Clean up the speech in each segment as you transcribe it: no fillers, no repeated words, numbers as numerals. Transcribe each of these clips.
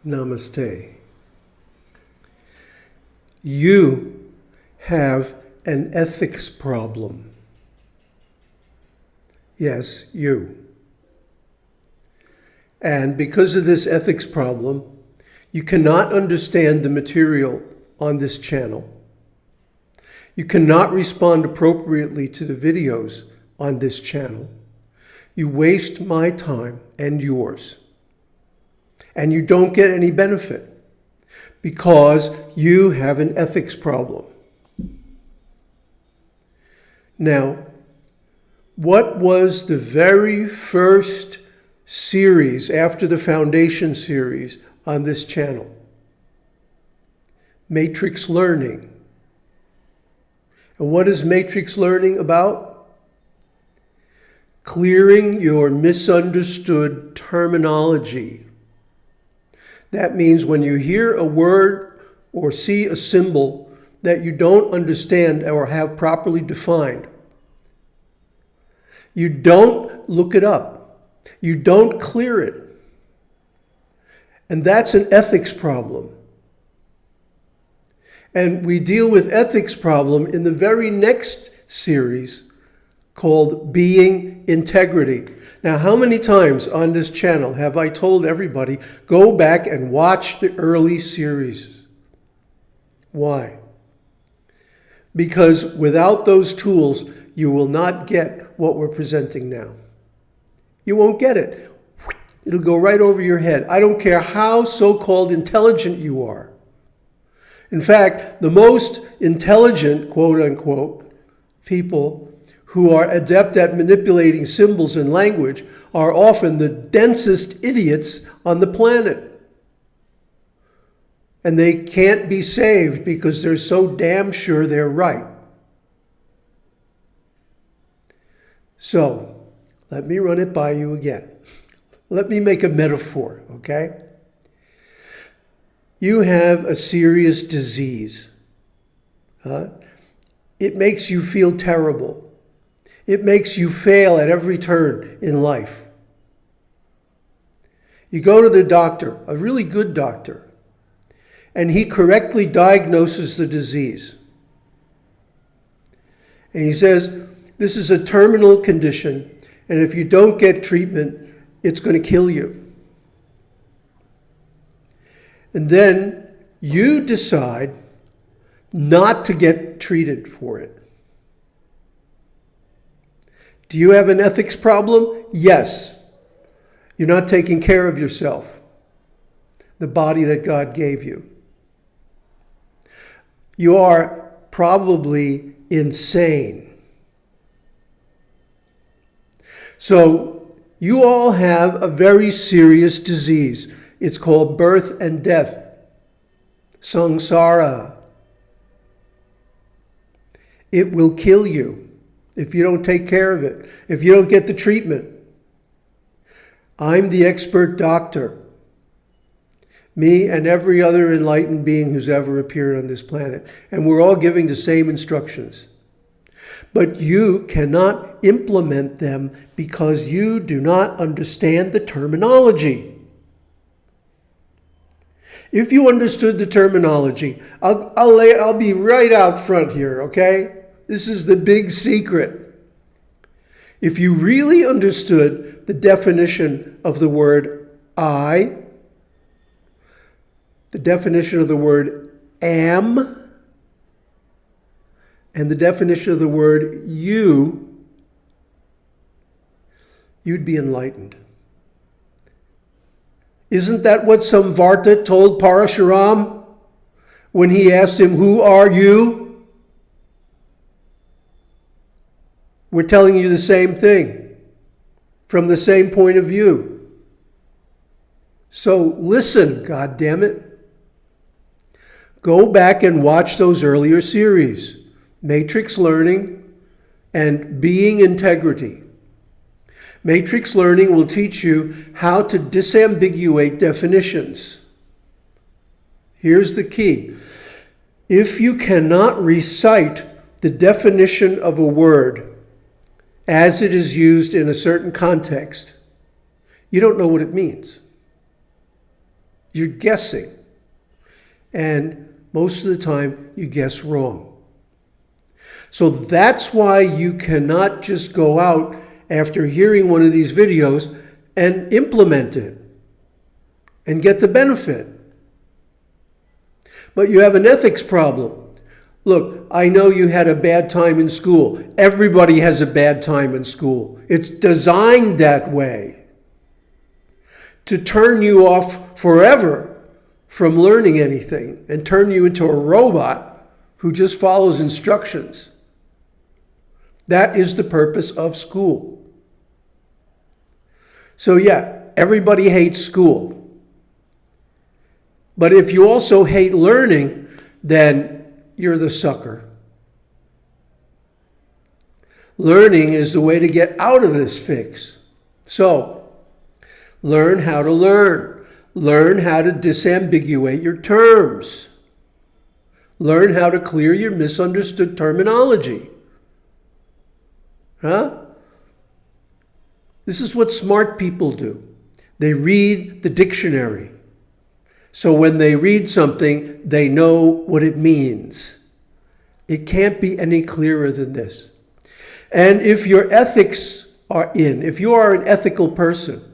Namaste. You have an ethics problem. Yes, you. And because of this ethics problem, you cannot understand the material on this channel. You cannot respond appropriately to the videos on this channel. You waste my time and yours. And you don't get any benefit because you have an ethics problem. Now, what was the very first series after the Foundation series on this channel? Matrix Learning. And what is Matrix Learning about? Clearing your misunderstood terminology. That means when you hear a word or see a symbol that you don't understand or have properly defined, you don't look it up. You don't clear it. And that's an ethics problem. And we deal with ethics problem in the very next series called Being Integrity. Now, how many times on this channel have I told everybody, go back and watch the early series? Why? Because without those tools, you will not get what we're presenting now. You won't get it. It'll go right over your head. I don't care how so-called intelligent you are. In fact, the most intelligent, quote unquote, people who are adept at manipulating symbols and language are often the densest idiots on the planet. And they can't be saved because they're so damn sure they're right. So, let me run it by you again. Let me make a metaphor, okay? You have a serious disease. It makes you feel terrible. It makes you fail at every turn in life. You go to the doctor, a really good doctor, and he correctly diagnoses the disease. And he says, this is a terminal condition, and if you don't get treatment, it's going to kill you. And then you decide not to get treated for it. Do you have an ethics problem? Yes. You're not taking care of yourself, the body that God gave you. You are probably insane. So you all have a very serious disease. It's called birth and death, samsara. It will kill you if you don't take care of it, if you don't get the treatment. I'm the expert doctor. Me and every other enlightened being who's ever appeared on this planet. And we're all giving the same instructions. But you cannot implement them because you do not understand the terminology. If you understood the terminology, I'll be right out front here, okay? This is the big secret. If you really understood the definition of the word I, the definition of the word am, and the definition of the word you, you'd be enlightened. Isn't that what Samvarta told Parashuram when he asked him, who are you? We're telling you the same thing from the same point of view. So listen, goddammit. Go back and watch those earlier series, Matrix Learning and Being Integrity. Matrix Learning will teach you how to disambiguate definitions. Here's the key. If you cannot recite the definition of a word as it is used in a certain context, you don't know what it means. You're guessing. And most of the time, you guess wrong. So that's why you cannot just go out after hearing one of these videos and implement it and get the benefit. But you have an ethics problem. Look, I know you had a bad time in school. Everybody has a bad time in school. It's designed that way to turn you off forever from learning anything and turn you into a robot who just follows instructions. That is the purpose of school. So yeah, everybody hates school. But if you also hate learning, then you're the sucker. Learning is the way to get out of this fix. So, learn how to learn. Learn how to disambiguate your terms. Learn how to clear your misunderstood terminology. This is what smart people do. They read the dictionary. So when they read something, they know what it means. It can't be any clearer than this. And if your ethics are if you are an ethical person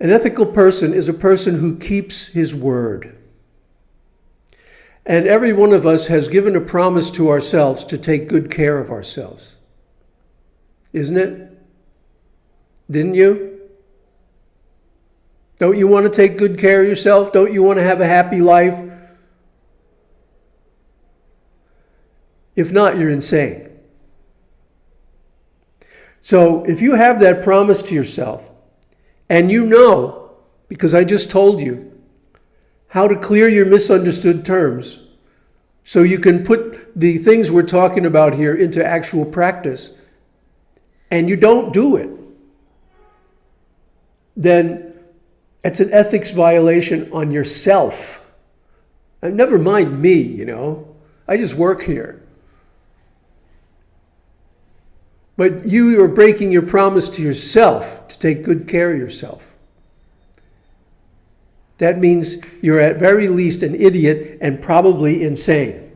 is a person who keeps his word. And every one of us has given a promise to ourselves to take good care of ourselves. Isn't it? Didn't you? Don't you want to take good care of yourself? Don't you want to have a happy life? If not, you're insane. So if you have that promise to yourself, and you know, because I just told you, how to clear your misunderstood terms, so you can put the things we're talking about here into actual practice, and you don't do it, then it's an ethics violation on yourself. And never mind me, I just work here. But you are breaking your promise to yourself to take good care of yourself. That means you're at very least an idiot and probably insane.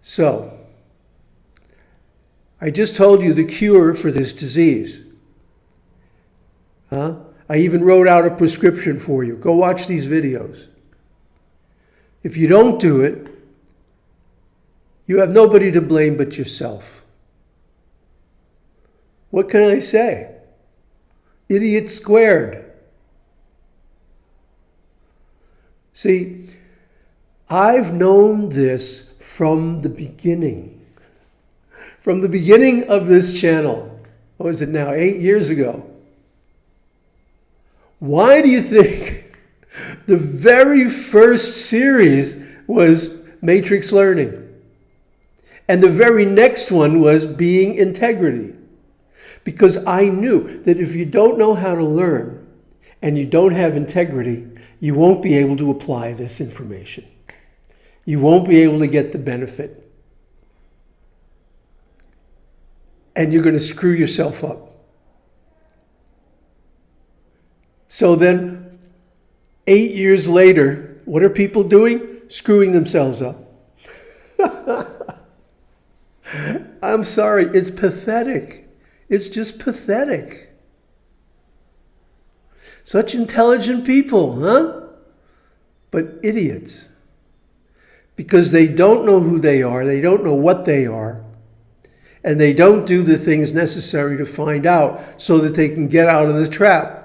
So, I just told you the cure for this disease. I even wrote out a prescription for you. Go watch these videos. If you don't do it, you have nobody to blame but yourself. What can I say? Idiot squared. See, I've known this from the beginning. From the beginning of this channel. What was it now? 8 years ago. Why do you think the very first series was matrix learning? And the very next one was being integrity. Because I knew that if you don't know how to learn and you don't have integrity, you won't be able to apply this information. You won't be able to get the benefit. And you're going to screw yourself up. So then, 8 years later, what are people doing? Screwing themselves up. I'm sorry, it's pathetic. It's just pathetic. Such intelligent people, huh? But idiots. Because they don't know who they are, they don't know what they are, and they don't do the things necessary to find out so that they can get out of the trap.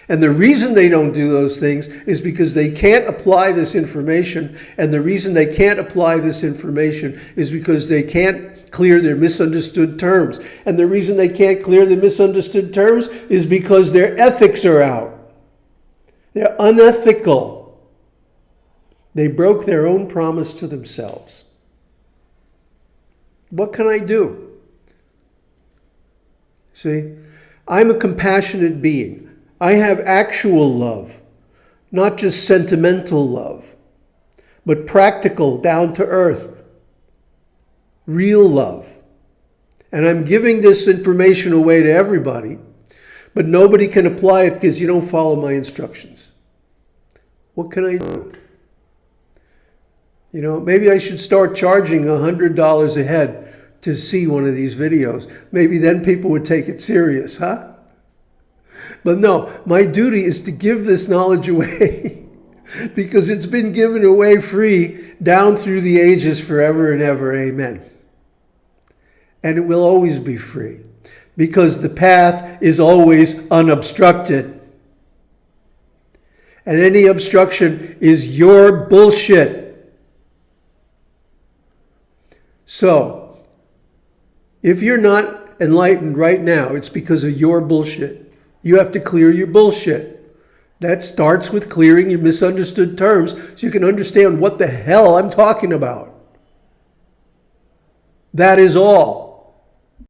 And the reason they don't do those things is because they can't apply this information. And the reason they can't apply this information is because they can't clear their misunderstood terms. And the reason they can't clear the misunderstood terms is because their ethics are out. They're unethical. They broke their own promise to themselves. What can I do? See, I'm a compassionate being. I have actual love, not just sentimental love, but practical, down to earth, real love. And I'm giving this information away to everybody but nobody can apply it because you don't follow my instructions. What can I do? You know, maybe I should start charging $100 a head to see one of these videos. Maybe then people would take it serious, huh? But no, my duty is to give this knowledge away because it's been given away free down through the ages forever and ever. Amen. And it will always be free because the path is always unobstructed. And any obstruction is your bullshit. So, if you're not enlightened right now, it's because of your bullshit. You have to clear your bullshit. That starts with clearing your misunderstood terms so you can understand what the hell I'm talking about. That is all.